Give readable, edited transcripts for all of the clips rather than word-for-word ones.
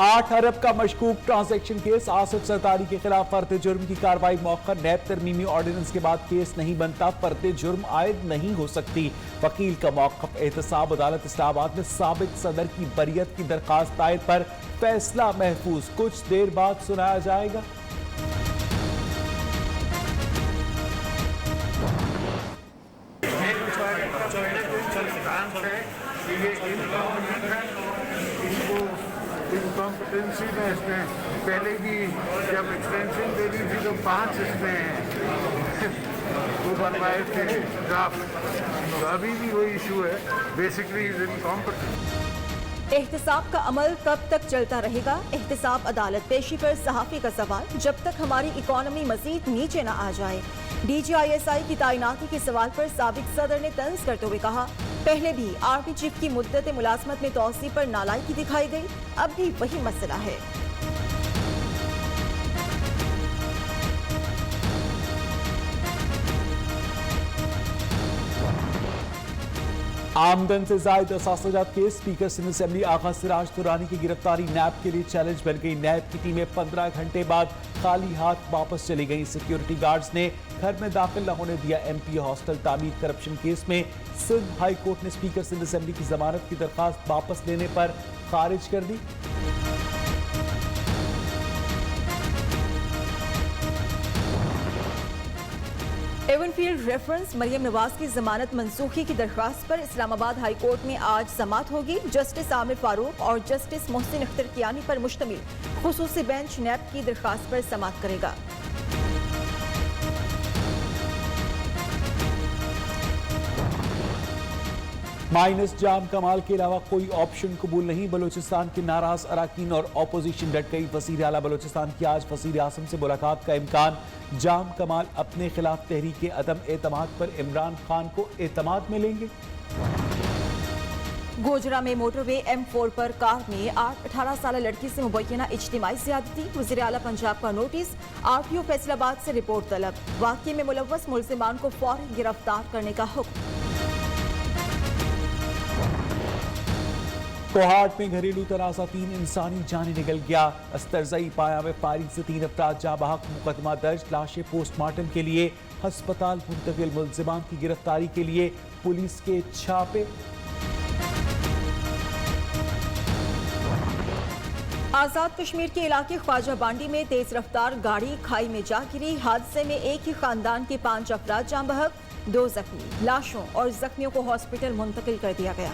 8 अरब का मशकूक transaction case, Asif सरदारी के खिलाफ फर्द जुर्म की कार्रवाई मौखर। नैब तरमीमी ऑर्डिनेंस के बाद केस नहीं बनता, फर्द जुर्म आयद नहीं हो सकती। वकील का मौक़िफ़। एहतसाब अदालत इस्लामाबाद में साबिक सदर की बरियत की दरखास्त दायर पर फैसला महफूज, कुछ देर बाद सुनाया जाएगा। इनकॉम्पिटेंसी में इसमें पहले भी जब एक्सटेंशन दे दी थी तो 5 इसमें वो बनवाए थे ड्राफ्ट, तो अभी भी वही इशू है। Basically is incompetent. एहतसाब का अमल कब तक चलता रहेगा? एहतसाब अदालत पेशी पर सहाफ़ी का सवाल, जब तक हमारी इकॉनमी मजीद नीचे न आ जाए। DGISI की तैनाती के सवाल पर साबिक सदर ने तंज करते हुए कहा, पहले भी आर्मी चीफ की मुद्दत मुलाजमत में तोसी पर नालायकी दिखाई गई, अब भी वही मसला है। आमदन से जायद असासजात केस, स्पीकर सिंध असेंबली आगा सिराज दुरानी की गिरफ्तारी नैब के लिए चैलेंज बन गई। नैब की टीमें 15 घंटे बाद खाली हाथ वापस चली गई। सिक्योरिटी गार्ड्स ने घर में दाखिल न होने दिया। MP हॉस्टल तामीर करप्शन केस में सिंध हाई कोर्ट ने स्पीकर सिंध असेंबली की जमानत की दरखास्त वापस लेने पर खारिज कर दी। एवनफील्ड रेफरेंस मरियम नवाज की जमानत मंसूखी की दरख्वास्त पर इस्लामाबाद हाई कोर्ट में आज समाअत होगी। जस्टिस आमिर फारूक और जस्टिस मोहसिन अख्तर कियानी पर मुश्तमिल खुसूसी बेंच नैब की दरख्वास्त पर समाअत करेगा। माइनस जाम कमाल के अलावा कोई ऑप्शन कबूल नहीं, बलूचिस्तान के नाराज अराकीन और अपोजिशन डट गई। वजीर आला बलूचिस्तान की आज वजीर आज़म से मुलाकात का इम्कान। जाम कमाल अपने खिलाफ तहरीक अदम एतमाद पर इमरान खान को एतमाद में लेंगे। गोजरा में मोटरवे M4 पर कार में 18 साल लड़की से मुबैना इज्तिमाई ज़्यादती, वज़ीर आला पंजाब का नोटिस। RTO फैसलाबाद से रिपोर्ट तलब, वाक़ये में मुलव्वस मुल्ज़िमान को फौरन गिरफ्तार करने का हुक्म। कोहाट में घरेलू तनाज़ा, 3 इंसानी जाने निकल गया। अस्तरजई पाया में फायरिंग से 3 अफराद जाँ बहक, मुकदमा दर्ज। लाशें पोस्टमार्टम के लिए हस्पताल मुंतकिल। मुल्ज़िमान की गिरफ्तारी के लिए पुलिस के छापे। आज़ाद कश्मीर के इलाके ख्वाजा बांडी में तेज रफ्तार गाड़ी खाई में जा गिरी। हादसे में एक ही खानदान के 5 अफराद जाँ बहक, 2 जख्मी। लाशों और जख्मियों को हॉस्पिटल मुंतकिल कर दिया गया।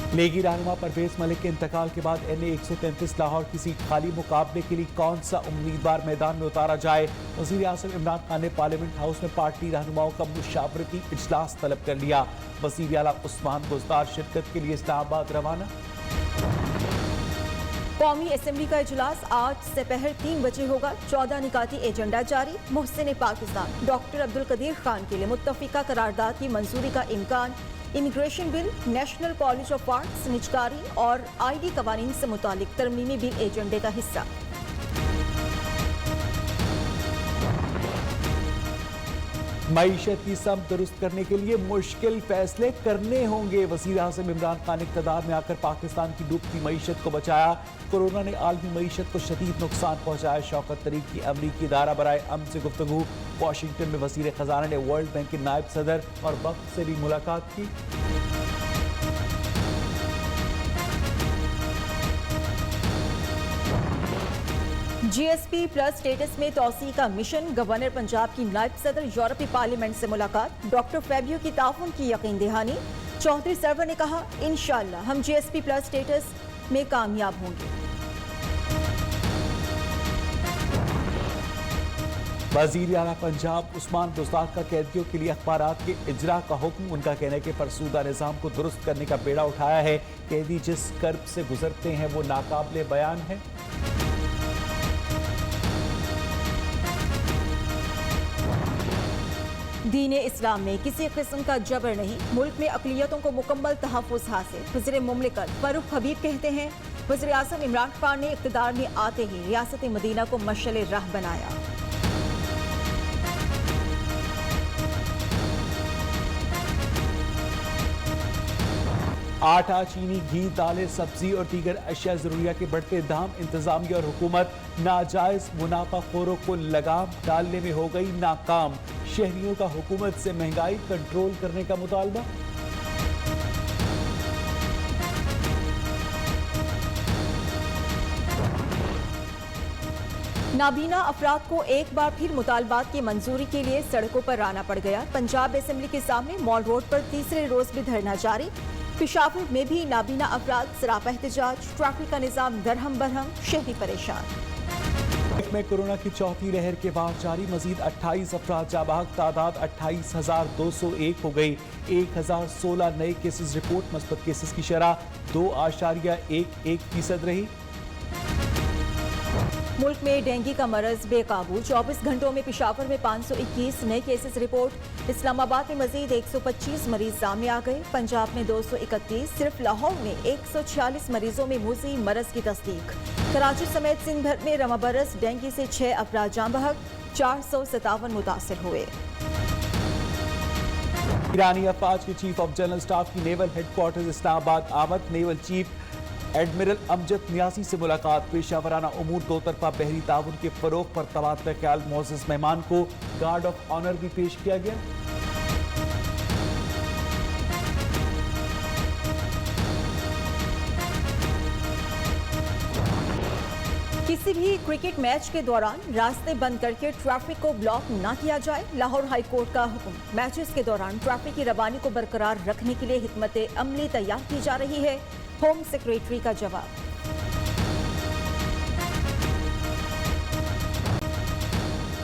लेगी रहनुमा परवेज मलिक के इंतकाल के बाद NA 133 लाहौर की सीट खाली, मुकाबले के लिए कौन सा उम्मीदवार मैदान में उतारा जाए। वज़ीर आज़म इमरान खान ने पार्लियामेंट हाउस में पार्टी रहनुमाओं का मुशावरती इजलास तलब कर लिया। वज़ीर आला उस्मान बुज़दार शिरकत के लिए इस्लामाबाद रवाना। कौमी असेंबली का इजलास आज दोपहर 3 बजे होगा। 14 निकाती एजेंडा जारी। मुहसिन पाकिस्तान डॉक्टर अब्दुल कदीर खान के लिए मुत्तफिका करारदाद की मंजूरी का इम्कान। Immigration bill, national college of arts, निजकारी और ID कवानीन से मुतालिक तरमीमी बिल एजेंडे का हिस्सा। मईशत की सम दुरुस्त करने के लिए मुश्किल फैसले करने होंगे। वज़ीर आज़म इमरान खान इक़्तिदार में आकर पाकिस्तान की डूबती मईशत को बचाया। कोरोना ने आलमी मईशत को शदीद नुकसान पहुंचाया। शौकत तरीक की अमरीकी इदारा बराए अमन से गुफ्तगू। वाशिंगटन में वज़ीर ख़जाना ने वर्ल्ड बैंक के नायब सदर और वक्त से भी मुलाकात की। GSP प्लस स्टेटस में तोसी का मिशन। गवर्नर पंजाब की नायब सदर यूरोपीय पार्लियामेंट से मुलाकात। डॉक्टर फैबियो की ताउन की यकीन दहानी। चौधरी सरवर ने कहा, इंशाअल्लाह हम GSP प्लस स्टेटस में कामयाब होंगे। वज़ीर आला पंजाब उस्मान बुज़दार का कैदियों के लिए अखबारात के इजरा का हुक्म। उनका कहना है कि फरसूदा निज़ाम को दुरुस्त करने का बेड़ा उठाया है। कैदी जिस कर्ब से गुजरते हैं वो नाकाबिले बयान है। दीन इस्लाम में किसी किस्म का जबर नहीं, मुल्क में अक़लियतों को मुकम्मल तहफ़्फ़ुज़ हासिल। वज़ीर मुमलिकत फ़ारूक हबीब कहते हैं, वज़ीर आज़म इमरान खान ने इक़्तिदार में आते ही रियासत मदीना को मशअल राह बनाया। आटा, चीनी, घी, दालें, सब्जी और दीगर अशिया ज़रूरिया के बढ़ते दाम। इंतजामिया और हुकूमत नाजायज मुनाफाखोरों को लगाम डालने में हो गई नाकाम। शहरियों का हुकूमत से महंगाई कंट्रोल करने का मुतालबा। नाबीना अफराद को एक बार फिर मुतालबात की मंजूरी के लिए सड़कों पर आना पड़ गया। पंजाब असेंबली के सामने मॉल रोड पर तीसरे रोज भी धरना जारी। पेशावर में भी नाबीना अफराद सरापा एहतजाज। ट्रैफिक का निजाम दरहम बरहम, शहरी परेशान। मुल्क में कोरोना की चौथी लहर के बाद जारी मजीद 28 अफराद जाबाग। तादाद 28,201 हो गई। 1016 नए केसेस रिपोर्ट। मस्बत केसेस की शरह 2.11% रही। मुल्क में डेंगू का मरज बेकाबू। 24 घंटों में पेशावर में 521 नए केसेस रिपोर्ट। इस्लामाबाद में मजीद 125 मरीज सामने आ गए। पंजाब में 231। सिर्फ लाहौर में 146 मरीजों में मूजी मरज की तस्दीक। कराची समेत सिंध भर में रमाबरस डेंगू से 6 अफराद जाँ बहक। 457 मुतासर हुए। ईरानी अफवाज के चीफ ऑफ जनरल स्टाफ की नेवल हेडक्वार्टर्स इस्लामाबाद आमद। नेवल चीफ एडमिरल अमजद नियासी से मुलाकात। पेशावराना उमूर दो तरफा बहरी ताउन के फरोग पर तबादला ख्याल। मोअज़्ज़ज़ मेहमान को गार्ड ऑफ ऑनर भी पेश किया गया। किसी भी क्रिकेट मैच के दौरान रास्ते बंद करके ट्रैफिक को ब्लॉक न किया जाए। लाहौर हाई कोर्ट का हुक्म। मैचेस के दौरान ट्रैफिक की रवानी को बरकरार रखने के लिए हिकमत अमली तैयार की जा रही है। होम सेक्रेटरी का जवाब।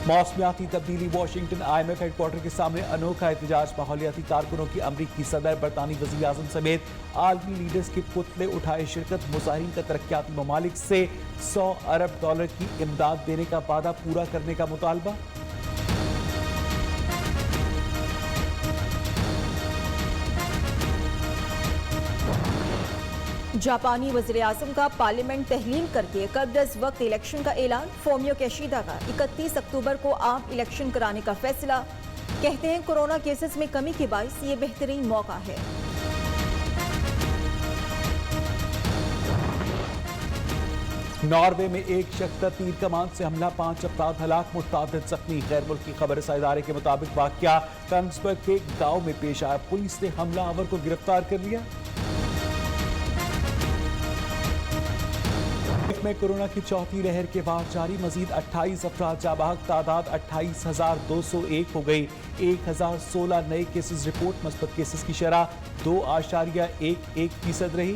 मौसमियाती तब्दीली। वाशिंगटन IMF हेडक्वार्टर के सामने अनोखा एहतजाज। माहौलियाती कारकुनों की अमरीकी सदर, बरतानी वज़ीर आज़म समेत आलमी लीडर्स के पुतले उठाए शिरकत। मुजाहिरीन का तरक्याती ममालिक से $100 अरब की इमदाद देने का वादा पूरा करने का मुतालबा। जापानी वज़ीर आज़म का पार्लियामेंट तहलील करके कब्ल अज़ वक्त इलेक्शन का ऐलान। फोमियो कैशिदा का 31 अक्टूबर को आम इलेक्शन कराने का फैसला। कहते हैं कोरोना केसेस में कमी के बाइस ये बेहतरीन मौका है। नॉर्वे में एक शख्स का तीर कमान से हमला। 5 अफराद हलाक, मुतादिद जख्मी। गैर मुल्की खबर रसा इदारे के मुताबिक वाकया कंसबर्ग के गांव में पेश आया। पुलिस ने हमलावर को गिरफ्तार कर लिया। में कोरोना की चौथी लहर के बाद जारी मजीद 28 अफराद जाबाग। तादाद 28,201 हो गई। 1016 नए केसेस रिपोर्ट। मस्बत केसेस की शरह 2.11% रही।